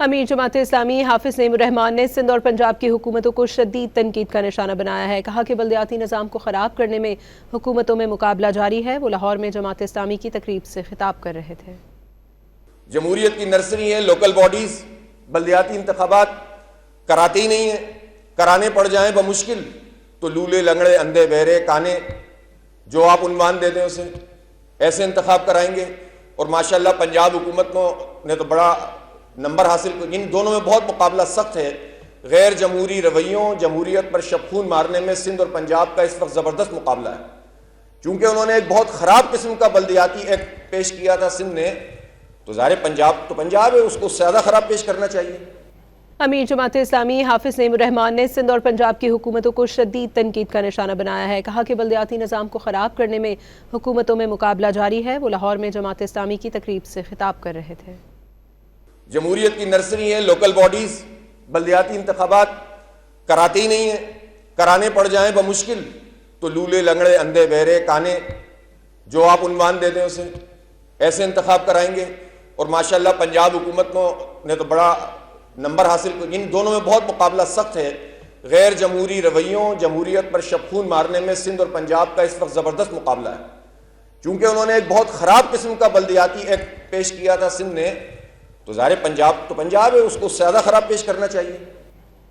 امیر جماعت اسلامی حافظ نعیم الرحمان نے سندھ اور پنجاب کی حکومتوں کو شدید تنقید کا نشانہ بنایا ہے۔ کہا کہ بلدیاتی نظام کو خراب کرنے میں حکومتوں میں مقابلہ جاری ہے۔ وہ لاہور میں جماعت اسلامی کی تقریب سے خطاب کر رہے تھے۔ جمہوریت کی نرسری ہے لوکل باڈیز، بلدیاتی انتخابات کراتے ہی نہیں ہیں، کرانے پڑ جائیں بمشکل تو لولے لنگڑے اندھے بہرے کانے جو آپ عنوان دے دیں اسے ایسے انتخاب کرائیں گے۔ اور ماشاءاللہ پنجاب حکومت نے تو بڑا نمبر حاصل کر، ان دونوں میں بہت مقابلہ سخت ہے۔ غیر جمہوری رویوں، جمہوریت پر شب خون مارنے میں سندھ اور پنجاب کا اس وقت زبردست مقابلہ ہے، چونکہ انہوں نے ایک بہت خراب قسم کا بلدیاتی ایکٹ پیش کیا تھا سندھ نے، تو ظاہر پنجاب ہے، اس کو زیادہ خراب پیش کرنا چاہیے۔ امیر جماعت اسلامی حافظ نعیم الرحمان نے سندھ اور پنجاب کی حکومتوں کو شدید تنقید کا نشانہ بنایا ہے۔ کہا کہ بلدیاتی نظام کو خراب کرنے میں حکومتوں میں مقابلہ جاری ہے۔ وہ لاہور میں جماعت اسلامی کی تقریب سے خطاب کر رہے تھے۔ جمہوریت کی نرسری ہے لوکل باڈیز، بلدیاتی انتخابات کراتے ہی نہیں ہیں، کرانے پڑ جائیں بمشکل تو لولے لنگڑے اندھے بہرے کانے جو آپ عنوان دے دیں اسے ایسے انتخاب کرائیں گے۔ اور ماشاءاللہ پنجاب حکومت نے تو بڑا نمبر حاصل کر، ان دونوں میں بہت مقابلہ سخت ہے۔ غیر جمہوری رویوں، جمہوریت پر شب خون مارنے میں سندھ اور پنجاب کا اس وقت زبردست مقابلہ ہے، چونکہ انہوں نے ایک بہت خراب قسم کا بلدیاتی ایکٹ پیش کیا تھا سندھ نے، تو ظاہر پنجاب ہے، اس کو زیادہ خراب پیش کرنا چاہیے۔